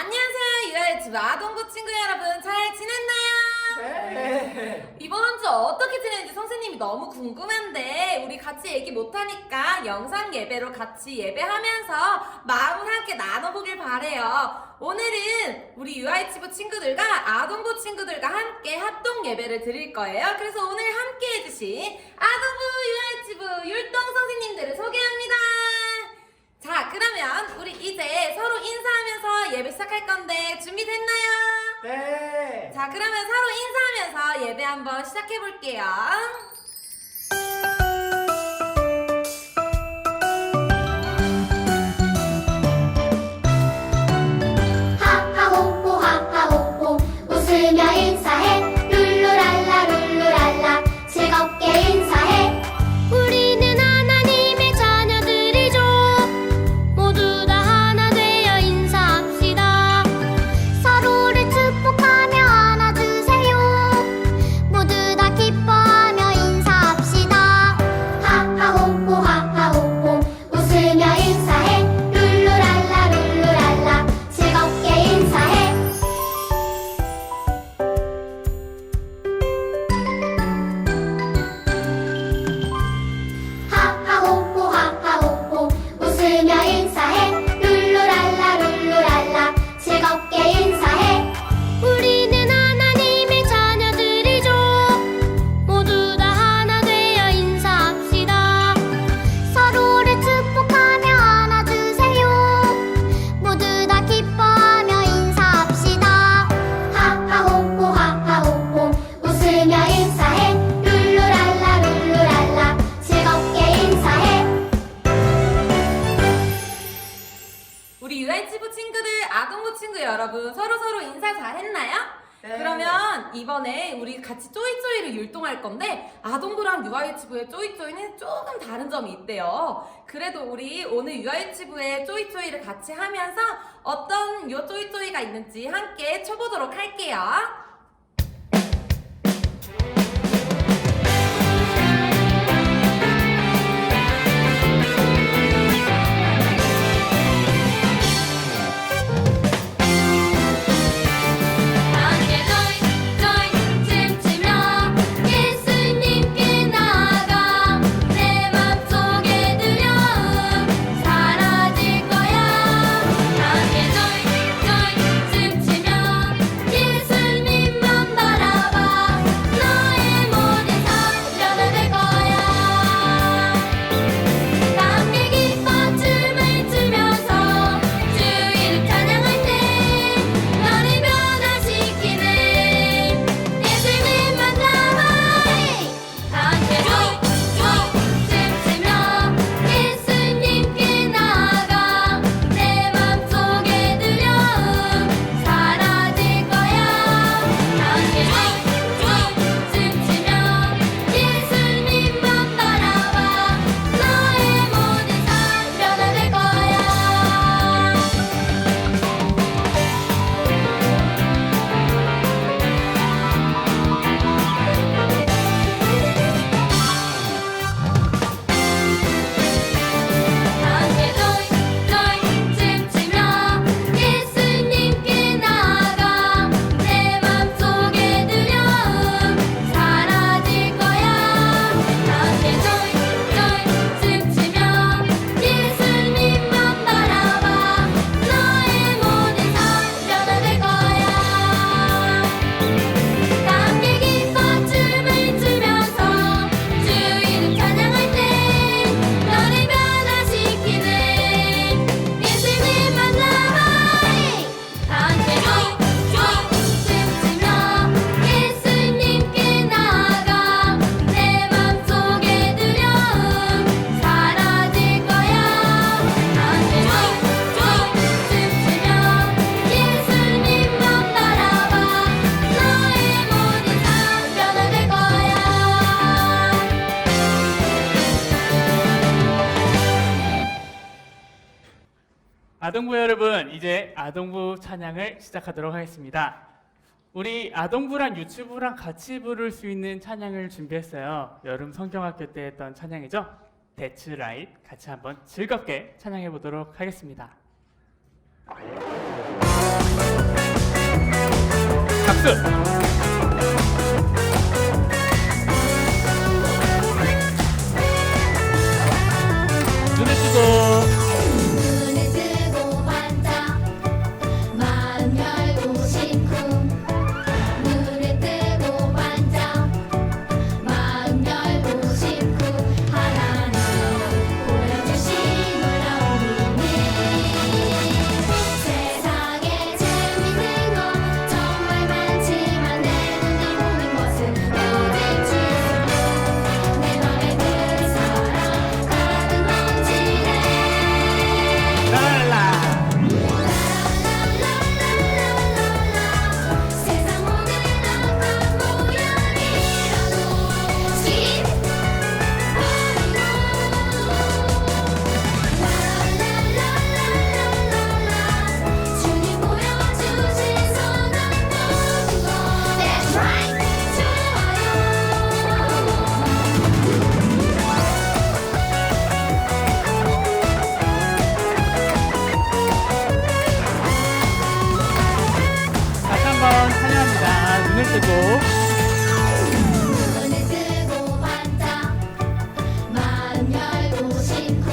안녕하세요, 유아유튜브 아동부 친구 여러분, 잘 지냈나요? 네. 이번 주 어떻게 지냈는지 선생님이 너무 궁금한데 우리 같이 얘기 못하니까 영상 예배로 같이 예배하면서 마음을 함께 나눠보길 바래요. 오늘은 우리 유아유튜브 친구들과 아동부 친구들과 함께 합동 예배를 드릴 거예요. 그래서 오늘 함께 해주신 아동부 유아유튜브 율동 선생님들을 소개합니다. 자, 그러면 우리 이제 서로 인사하면서 예배 시작할 건데 준비됐나요? 네. 자, 그러면 서로 인사하면서 예배 한번 시작해 볼게요. 하하호호 하하호호 웃으며 인사해 룰루랄라 룰루랄라 즐겁게 인사해 우리는 하나님의 자녀들이죠 모두 다 하나 되어 인사합시다 서로를 축복하며 안아주세요 모두 다 기뻐하며 인사합시다 하하호호 하하호호 웃으며 인사해 룰루랄라 룰루랄라 즐겁게 인사해 하하호호 하하호호 웃으며 인사해 룰루랄라 룰루랄라 즐겁게 인사해 우리는 하나님의 자녀들이죠 모두 다 하나 되어 인사합시다 서로를 축복하며 안아주세요 모두 다 기뻐하며 인사합시다 하하호호 하하호호 웃으며 인사해 룰루랄라 룰루랄라 즐겁게 인사해 우리 유아유튜브 친구들, 아동부 친구 여러분 서로 인사 잘했나요? 네. 그러면 이번에 우리 같이 쪼이쪼이를 율동할 건데 아동부랑 유아유튜브의 쪼이쪼이는 조금 다른 점이 있대요. 그래도 우리 오늘 유아유튜브의 쪼이쪼이를 같이 하면서 어떤 요 쪼이쪼이가 있는지 함께 쳐보도록 할게요. 함께 조이 춤추며 예수님께 나아가 내 맘속에 두려움 사라질 거야 함께 조이 춤추며 예수님만 바라봐 너의 모든 삶 변화될 거야 함께 기뻐 춤을 추면서 주 이름 찬양할 때 너를 변화시키는 예수님 만나봐 함께 춤추며 예수님께 나아가 내 맘속에 두려움 사라질 거야 함께 춤추며 예수님만 바라봐 너의 모든 삶 변화될 거야 함께 춤추며 예수님께 나아가 내 맘속에 두려움 사라질 거야 함께 춤추며 예수님만 바라봐 너의 모든 삶 변화될 거야 함께 기뻐 춤을 추면서 주 이름 찬양할 때 너를 변화시키는 예수님 만나봐 함께 춤추며 예수님께 나아가 내 맘속에 두려움 사라질 거야 함께 춤추며 예수님만 바라봐 너의 모든 삶 변화될 거야 아동부 여러분, 이제 아동부 찬양을 시작하도록 하겠습니다. 우리 아동부랑 유치부랑 같이 부를 수 있는 찬양을 준비했어요. 여름 성경학교 때 했던 찬양이죠. That's right. 같이 한번 즐겁게 찬양해 보도록 하겠습니다. 박수! 눈을 뜨고 눈을 뜨고 반짝 마음 열고 심쿵 눈을 뜨고 반짝 마음 열고 심쿵 하나님 보여주신 놀라운 비밀 세상에 재밌는 것 정말 많지만 내 눈이 보는 것은 오직 주 예수 내 맘에 그 사랑 가득 넘치네 랄라 세상 모든 어떤 모양이라도 스킵 버리고 주님 보여주신 선한 모든 것 That's right 다시 한번 찬양합니다. 눈을 뜨고 눈을 뜨고 반짝 마음 열고 심쿵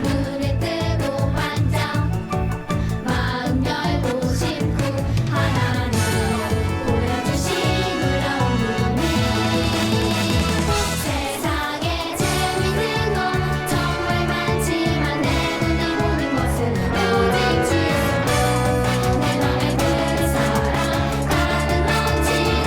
눈을 뜨고 반짝 마음 열고 심쿵 하나님 보여주신 놀라운 비밀 세상에 재밌는 것 정말 많지만 내 눈이 보는 것은 오직 주 예수 내 맘에 그 사랑 가득 넘치네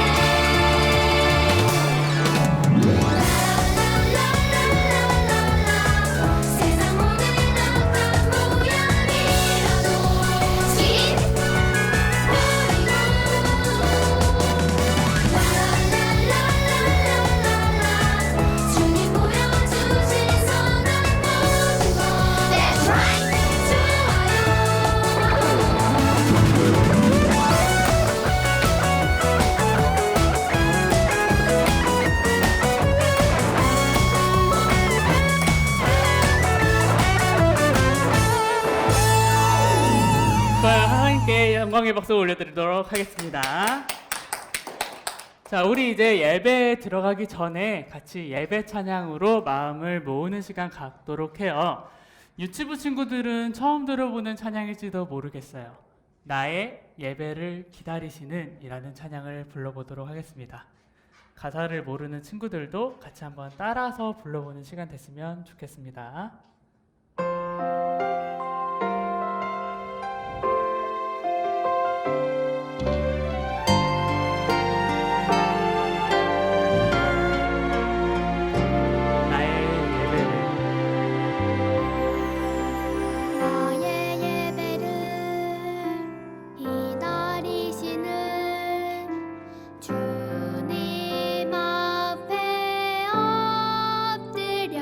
세상 모든 어떤 모양이라도 스킵 버리고 주님 보여주신 선한 모든 것 That's right 좋아요. 하나님께 영광의 박수 올려드리도록 하겠습니다. 자, 우리 이제 예배에 들어가기 전에 같이 예배 찬양으로 마음을 모으는 시간 갖도록 해요. 유치부 친구들은 처음 들어보는 찬양일지도 모르겠어요. 나의 예배를 기다리시는 이라는 찬양을 불러보도록 하겠습니다. 가사를 모르는 친구들도 같이 한번 따라서 불러보는 시간 됐으면 좋겠습니다. 나의 예배를 나의 예배를 기다리시는 주님 앞에 엎드려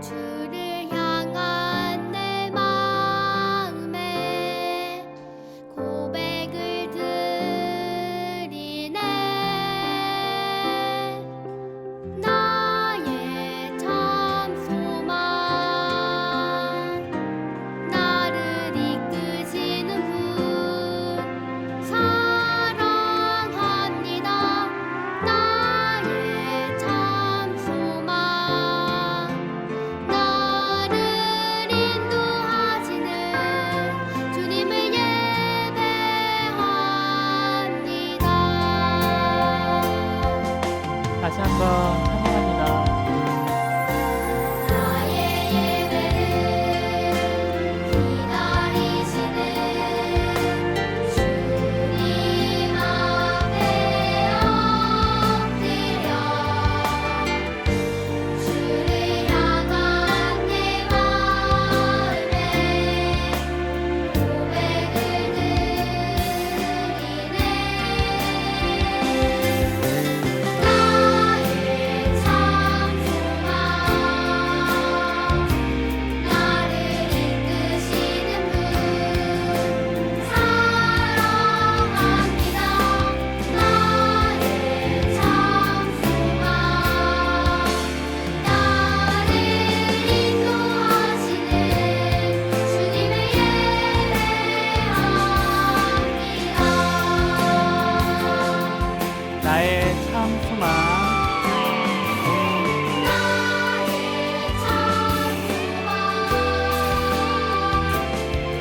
주를 향한 내 마음에 고백을 드리네 나의 참 소망 나를 이끄시는 분 사랑합니다 나의 참 소망 나를 인도하시는 주님을 예배합니다 다시 한번 찬양합니다. 나의 예배를 기다리시는 주님 앞에 엎드려 주를 향한 내 마음에 고백을 드리네 나의 나의 참 소망. 나의 참 소망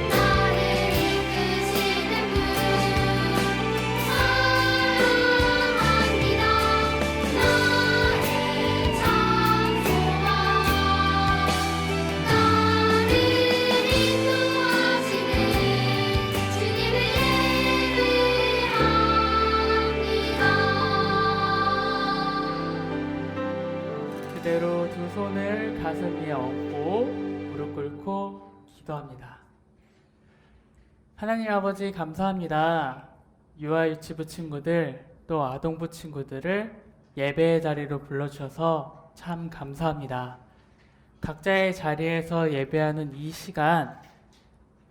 나를 이끄시는 분 사랑합니다. 나의 참 소망 나를 인도하시는 주님을 예배합니다. 그대로 두 손을 가슴 위에 얹고 무릎 꿇고 기도합니다. 하나님 아버지 감사합니다. 유아 유치부 친구들 또 아동부 친구들을 예배의 자리로 불러주셔서 참 감사합니다. 각자의 자리에서 예배하는 이 시간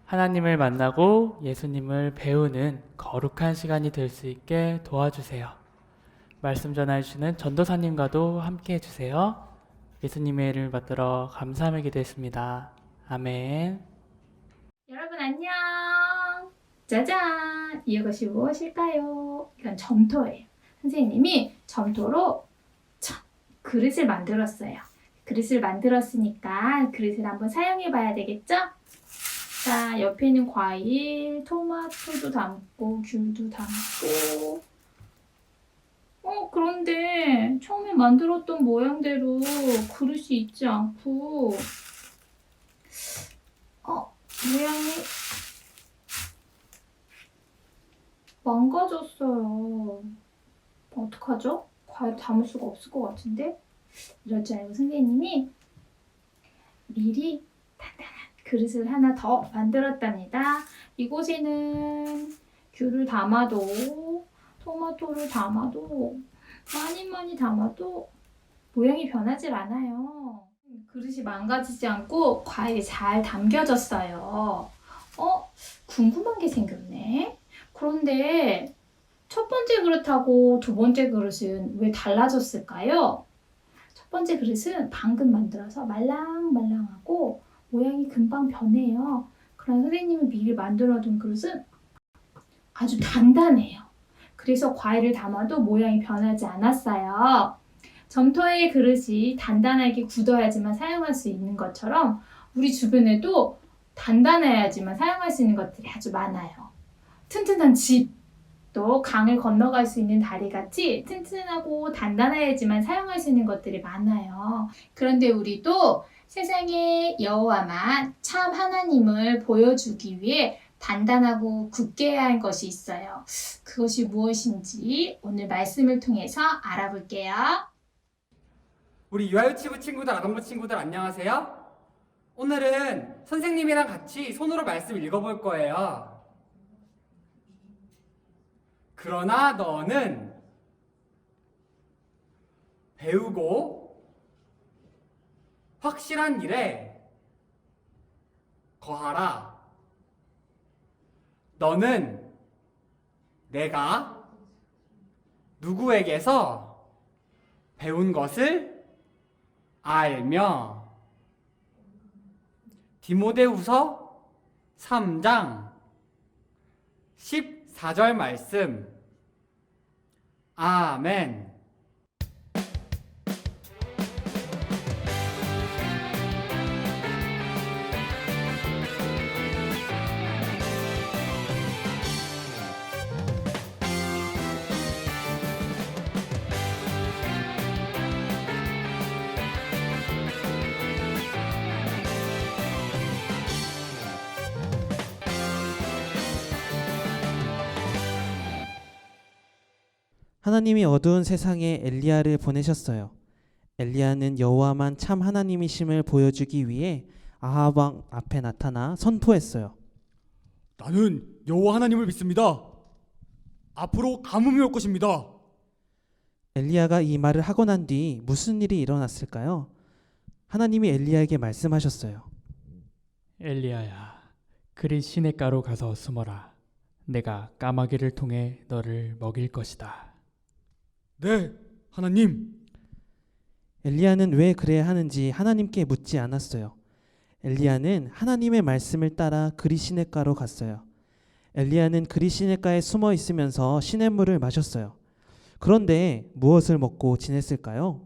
하나님을 만나고 예수님을 배우는 거룩한 시간이 될 수 있게 도와주세요. 말씀 전해주시는 전도사님과도 함께 해주세요. 예수님의 이름을 받들어 감사하며 기도했습니다. 아멘. 여러분 안녕. 짜잔! 이것이 무엇일까요? 이건 점토예요. 선생님이 점토로 그릇을 만들었어요. 그릇을 만들었으니까 그릇을 한번 사용해 봐야 되겠죠? 자, 옆에 있는 과일, 토마토도 담고 귤도 담고 그런데 처음에 만들었던 모양대로 그릇이 있지 않고 모양이 망가졌어요. 어떡하죠? 과일 담을 수가 없을 것 같은데? 이럴 줄 알고 선생님이 미리 단단한 그릇을 하나 더 만들었답니다. 이곳에는 귤을 담아도 토마토를 담아도 많이 담아도 모양이 변하질 않아요. 그릇이 망가지지 않고 과일이 잘 담겨졌어요. 궁금한 게 생겼네. 그런데 첫 번째 그릇하고 두 번째 그릇은 왜 달라졌을까요? 첫 번째 그릇은 방금 만들어서 말랑말랑하고 모양이 금방 변해요. 그러나 선생님이 미리 만들어둔 그릇은 아주 단단해요. 그래서 과일을 담아도 모양이 변하지 않았어요. 점토의 그릇이 단단하게 굳어야지만 사용할 수 있는 것처럼 우리 주변에도 단단해야지만 사용할 수 있는 것들이 아주 많아요. 튼튼한 집, 또 강을 건너갈 수 있는 다리같이 튼튼하고 단단해야지만 사용할 수 있는 것들이 많아요. 그런데 우리도 세상에 여호와만 참 하나님을 보여주기 위해 단단하고 굳게 해야 할 것이 있어요. 그것이 무엇인지 오늘 말씀을 통해서 알아볼게요. 우리 유아유치부 친구들, 아동부 친구들 안녕하세요. 오늘은 선생님이랑 같이 손으로 말씀 읽어볼 거예요. 그러나 너는 배우고 확실한 일에 거하라. 너는 내가 누구에게서 배운 것을 알며. 디모데후서 3장 14절 말씀. 아멘. 하나님이 어두운 세상에 엘리야를 보내셨어요. 엘리야는 여호와만 참 하나님이심을 보여주기 위해 아합 왕 앞에 나타나 선포했어요. 나는 여호와 하나님을 믿습니다. 앞으로 가뭄이 올 것입니다. 엘리야가 이 말을 하고 난 뒤 무슨 일이 일어났을까요? 하나님이 엘리야에게 말씀하셨어요. 엘리야야, 그리 시냇가로 가서 숨어라. 내가 까마귀를 통해 너를 먹일 것이다. 네, 하나님. 엘리야는 왜 그래야 하는지 하나님께 묻지 않았어요. 엘리야는 하나님의 말씀을 따라 그리 시냇가로 갔어요. 엘리야는 그리 시냇가에 숨어 있으면서 시냇물을 마셨어요. 그런데 무엇을 먹고 지냈을까요?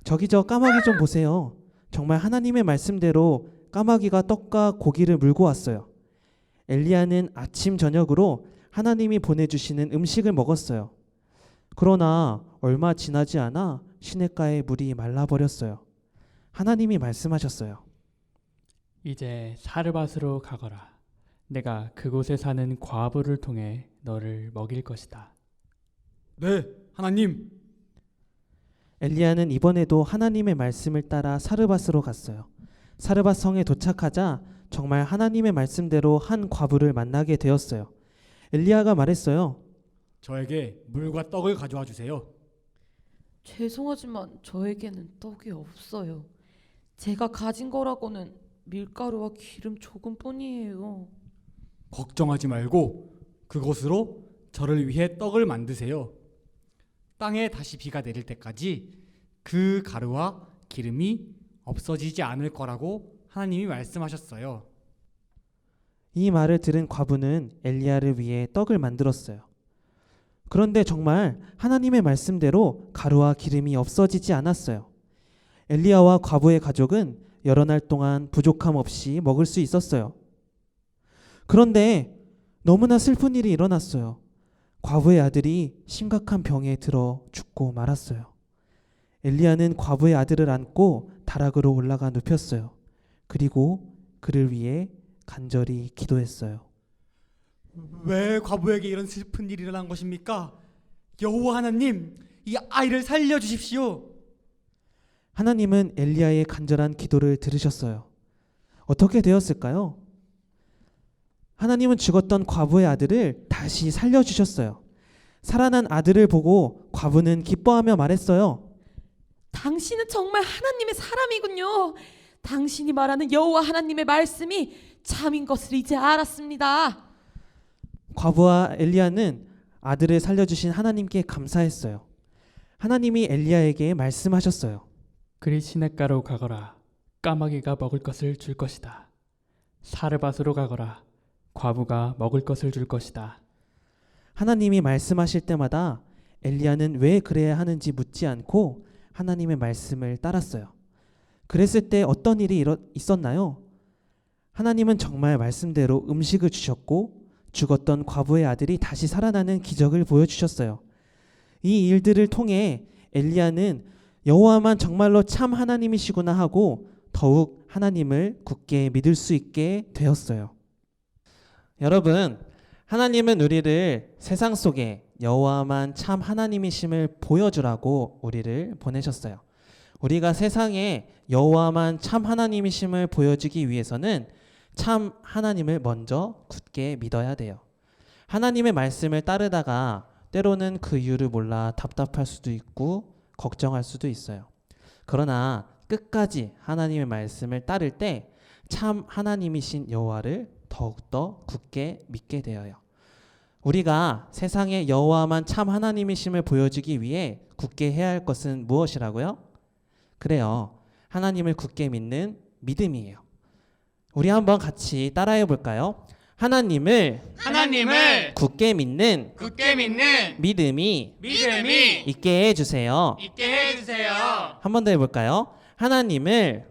저기 저 까마귀 좀 보세요. 정말 하나님의 말씀대로 까마귀가 떡과 고기를 물고 왔어요. 엘리야는 아침 저녁으로 하나님이 보내주시는 음식을 먹었어요. 그러나 얼마 지나지 않아 시냇가의 물이 말라버렸어요. 하나님이 말씀하셨어요. 이제 사르밧으로 가거라. 내가 그곳에 사는 과부를 통해 너를 먹일 것이다. 네, 하나님. 엘리야는 이번에도 하나님의 말씀을 따라 사르밧으로 갔어요. 사르밧 성에 도착하자 정말 하나님의 말씀대로 한 과부를 만나게 되었어요. 엘리야가 말했어요. 저에게 물과 떡을 가져와 주세요. 죄송하지만 저에게는 떡이 없어요. 제가 가진 거라고는 밀가루와 기름 조금뿐이에요. 걱정하지 말고 그것으로 저를 위해 떡을 만드세요. 땅에 다시 비가 내릴 때까지 그 가루와 기름이 없어지지 않을 거라고 하나님이 말씀하셨어요. 이 말을 들은 과부는 엘리야를 위해 떡을 만들었어요. 그런데 정말 하나님의 말씀대로 가루와 기름이 없어지지 않았어요. 엘리야와 과부의 가족은 여러 날 동안 부족함 없이 먹을 수 있었어요. 그런데 너무나 슬픈 일이 일어났어요. 과부의 아들이 심각한 병에 들어 죽고 말았어요. 엘리야는 과부의 아들을 안고 다락으로 올라가 눕혔어요. 그리고 그를 위해 간절히 기도했어요. 왜 과부에게 이런 슬픈 일이 일어난 것입니까? 여호와 하나님, 이 아이를 살려 주십시오. 하나님은 엘리야의 간절한 기도를 들으셨어요. 어떻게 되었을까요? 하나님은 죽었던 과부의 아들을 다시 살려주셨어요. 살아난 아들을 보고 과부는 기뻐하며 말했어요. 당신은 정말 하나님의 사람이군요. 당신이 말하는 여호와 하나님의 말씀이 참인 것을 이제 알았습니다. 과부와 엘리야는 아들을 살려주신 하나님께 감사했어요. 하나님이 엘리야에게 말씀하셨어요. 그리 시냇가로 가거라. 까마귀가 먹을 것을 줄 것이다. 사르밧으로 가거라. 과부가 먹을 것을 줄 것이다. 하나님이 말씀하실 때마다 엘리야는 왜 그래야 하는지 묻지 않고 하나님의 말씀을 따랐어요. 그랬을 때 어떤 일이 있었나요? 하나님은 정말 말씀대로 음식을 주셨고 죽었던 과부의 아들이 다시 살아나는 기적을 보여주셨어요. 이 일들을 통해 엘리야는 여호와만 정말로 참 하나님이시구나 하고 더욱 하나님을 굳게 믿을 수 있게 되었어요. 여러분, 하나님은 우리를 세상 속에 여호와만 참 하나님이심을 보여주라고 우리를 보내셨어요. 우리가 세상에 여호와만 참 하나님이심을 보여주기 위해서는 참 하나님을 먼저 굳게 믿어야 돼요. 하나님의 말씀을 따르다가 때로는 그 이유를 몰라 답답할 수도 있고 걱정할 수도 있어요. 그러나 끝까지 하나님의 말씀을 따를 때 참 하나님이신 여호와를 더욱더 굳게 믿게 되어요. 우리가 세상에 여호와만 참 하나님이심을 보여주기 위해 굳게 해야 할 것은 무엇이라고요? 그래요. 하나님을 굳게 믿는 믿음이에요. 우리 한번 같이 따라해 볼까요? 하나님을 굳게 믿는 믿음이 있게 해주세요. 한 번 더 해볼까요? 하나님을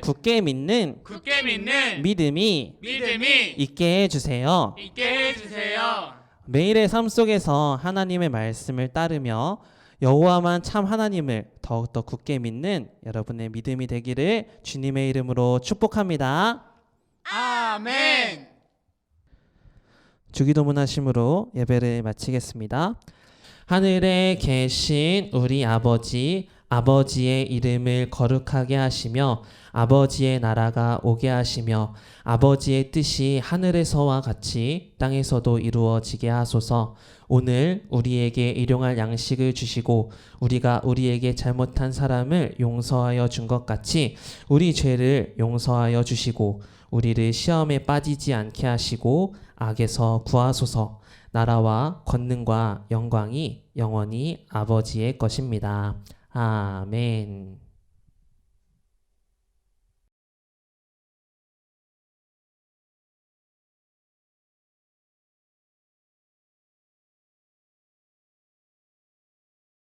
굳게 믿는 믿음이 있게 해주세요. 매일의 삶 속에서 하나님의 말씀을 따르며 여호와만 참 하나님을 더욱더 굳게 믿는 여러분의 믿음이 되기를 주님의 이름으로 축복합니다. 아멘. 주기도문 하심으로 예배를 마치겠습니다. 하늘에 계신 우리 아버지, 아버지의 이름을 거룩하게 하시며 아버지의 나라가 오게 하시며 아버지의 뜻이 하늘에서와 같이 땅에서도 이루어지게 하소서. 오늘 우리에게 일용할 양식을 주시고 우리가 우리에게 잘못한 사람을 용서하여 준 것 같이 우리 죄를 용서하여 주시고 우리를 시험에 빠지지 않게 하시고 악에서 구하소서. 나라와 권능과 영광이 영원히 아버지의 것입니다. 아멘.